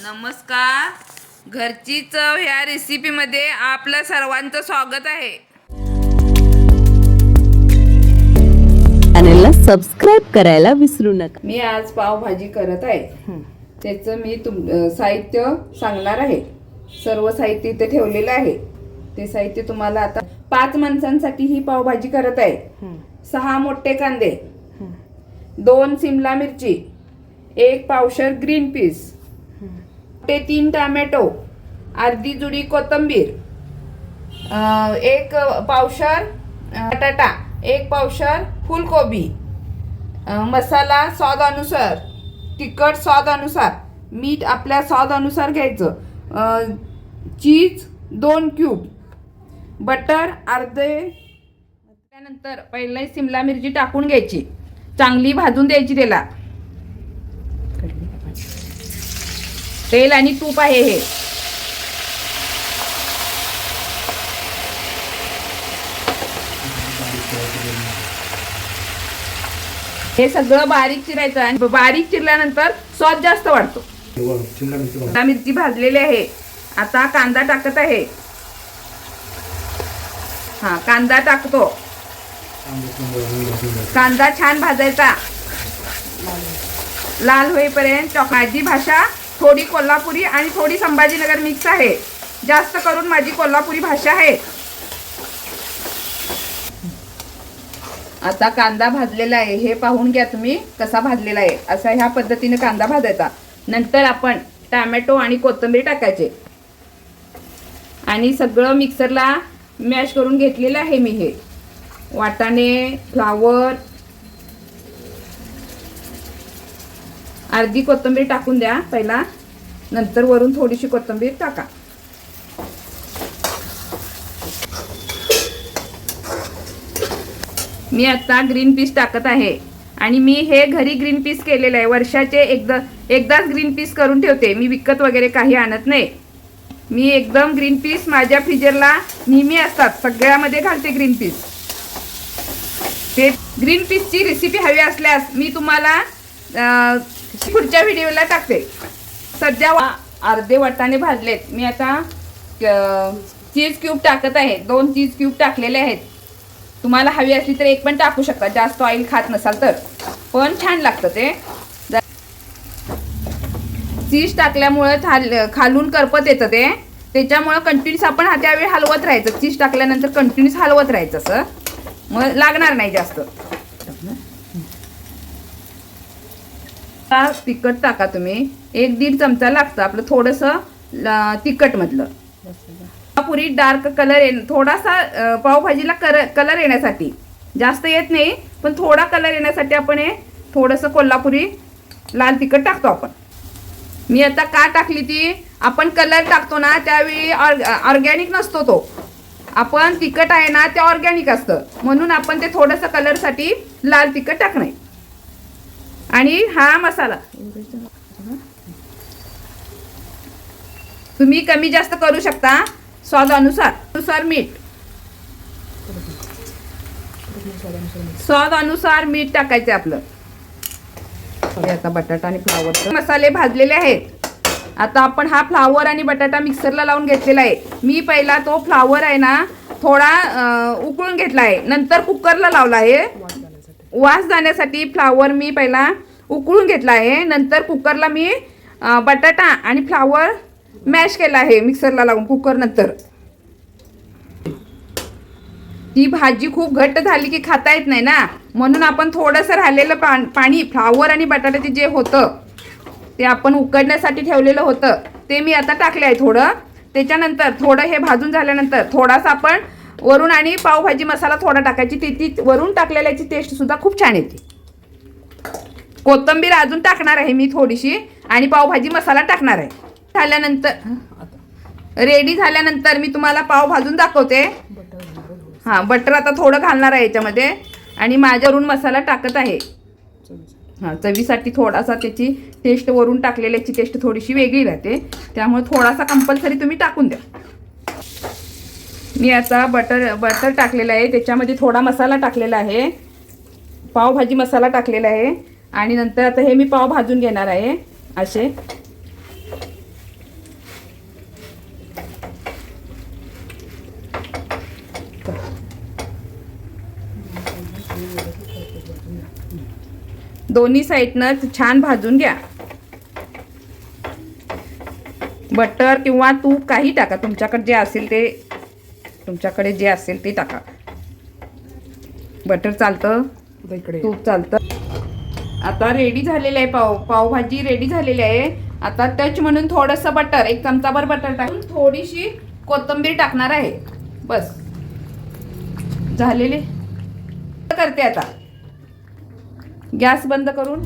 नमस्कार. घरची चव ह्या रेसिपीमध्ये आपलं सर्वांचं स्वागत आहे. चॅनलला सबस्क्राइब करायला विसरू नका. मी आज पावभाजी करत आहे. त्याचं मी साहित्य सांगणार आहे. सर्व साहित्य इथे ठेवलेलं आहे. ते साहित्य तुम्हाला आता 5 माणसांसाठी ही पावभाजी करत आहे. 6 मोठे कांदे, 2 सिमला मिरची, 1 पावशर ग्रीन पीस, 3 टोमॅटो, अर्धी जुडी कोथिंबीर, 1 पावशर बटाटा, 1 पावशर फुलकोबी, मसाला स्वाद अनुसार, तिखट स्वाद अनुसार, मीठ आपल्या स्वाद अनुसार घ्यायचं, चीज 2 क्यूब, बटर अर्धे. त्यानंतर पहिले सिमला मिरची टाकून घ्यायची, चांगली भाजून द्यायची. त्याला तेल आणि तूप आहे हे. हे सगळं बारीक चिरायचं आणि बारीक चिरल्यानंतर स्वाद जास्त वाढतो. मिरची भाजलेली आहे. आता कांदा टाकत आहे. कांदा टाकतो. कांदा छान भाजायचा, लाल होईपर्यंत. माझी भाषा थोडी कोल्हापुरी आणि थोडी संभाजीनगर मिक्स आहे. जास्त करून माझी कोल्हापुरी भाषा आहे. आता कांदा भाजलेला आहे. हे पाहून घ्या तुम्ही कसा भाजलेला आहे. असा ह्या पद्धतीने कांदा भाजायचा. नंतर आपण टोमॅटो आणि कोथिंबीर टाकायचे आणि सगळं मिक्सरला मॅश करून घेतलेलं आहे मी. हे वाटाणे, फ्लावर, अर्धी कोथिंबीर टाकून द्या पहिला, नंतर वरून थोडीशी कोथिंबीर टाका. मी आता ग्रीन पीस टाकत आहे आणि मी हे घरी ग्रीन पीस केलेलं आहे. वर्षाचे एकदाच ग्रीन पीस करून ठेवते मी. विकत वगैरे काही आणत नाही. मी एकदम ग्रीन पीस माझ्या फ्रीजरला नेहमी असतात. सगळ्यामध्ये घालते ग्रीन पीस. ते ग्रीन पीसची रेसिपी हवी असल्यास मी तुम्हाला पुढच्या व्हिडिओला टाकते. सध्या अर्धे वाटाणे भाजलेत. मी आता चीज क्यूब टाकत आहे. 2 चीज क्यूब टाकलेले आहेत. तुम्हाला हवी असली तर 1 पण टाकू शकता. जास्त ऑइल खात नसाल तर. पण छान लागतं ते. चीज टाकल्यामुळे खालून करपत येतं ते. त्याच्यामुळं कंटिन्यूस आपण त्यावेळी हलवत राहायचं. चीज टाकल्यानंतर कंटिन्यूस हलवत राहायचं. असं मग लागणार नाही जास्त. तिखट टाका तुम्ही. 1-1.5 चमचा लागतं आपलं थोडंसं तिखट मधलं. पुरी डार्क कलर थोडासा पावभाजीला कलर येण्यासाठी. जास्त येत नाही पण थोडा कलर येण्यासाठी आपण हे थोडंसं कोल्हापुरी लाल तिखट टाकतो आपण. मी आता का टाकली ती, आपण कलर टाकतो ना त्यावेळी ऑर्गॅनिक नसतो तो. आपण तिखट आहे ना ते ऑर्गॅनिक असतं, म्हणून आपण ते थोडंसं कलरसाठी लाल तिखट टाकणं. आणि हा मसाला तुम्ही कमी जास्त करू शकता स्वादानुसार. मीठ स्वादानुसार मीठ टाकायचे आपलं. आता बटाटा आणि फ्लावर मसाले भाजलेले आहेत. आता आपण हा फ्लावर आणि बटाटा मिक्सरला लावून घेतलेला आहे. मी पहिला तो फ्लावर आहे ना थोडा उकळून घेतला आहे, नंतर कुकरला लावला आहे. वास जाण्यासाठी फ्लावर मी पहिला उकळून घेतला आहे, नंतर कुकरला मी बटाटा आणि फ्लावर मॅश केला आहे मिक्सरला लावून कुकर. नंतर ती भाजी खूप घट्ट झाली की खाता येत नाही ना, म्हणून आपण थोडंसं राहिलेलं पाणी फ्लावर आणि बटाट्याचे जे होतं ते आपण उकडण्यासाठी ठेवलेलं होतं ते मी आता टाकले आहे थोडं. त्याच्यानंतर थोडं हे भाजून झाल्यानंतर थोडासा आपण वरून आणि पावभाजी मसाला थोडा टाकायची. ती वरून टाकलेल्याची टेस्ट सुद्धा खूप छान येते. कोथिंबीर अजून टाकणार आहे मी थोडीशी आणि पावभाजी मसाला टाकणार आहे. रेडी झाल्यानंतर मी तुम्हाला पाव भाजून दाखवते. बटर आता थोडं घालणार आहे याच्यामध्ये आणि माझ्यावरून मसाला टाकत आहे. चवीसाठी थोडासा त्याची टेस्ट वरून टाकलेल्याची टेस्ट थोडीशी वेगळी राहते, त्यामुळे थोडासा कंपल्सरी तुम्ही टाकून द्या. मी आता बटर टाकलेला आहे. त्याच्यामध्ये थोडा मसाला टाकलेला आहे, पावभाजी मसाला टाकलेला आहे आणि नंतर आता हे मी पाव भाजून घेणार आहे. असे दोन्ही साईडनं छान भाजून घ्या. बटर किंवा तूप काही टाका, तुमच्याकडे जे असेल ते टाका. बटर चालतं, तूप चालतं. आता रेडी झालेलं आहे पावभाजी रेडी झालेली आहे. आता टच म्हणून थोडंसं बटर, 1 चमचाभर बटर टाकून थोडीशी कोथिंबीर टाकणार आहे. बस झालेले. करते आता. गॅस बंद करून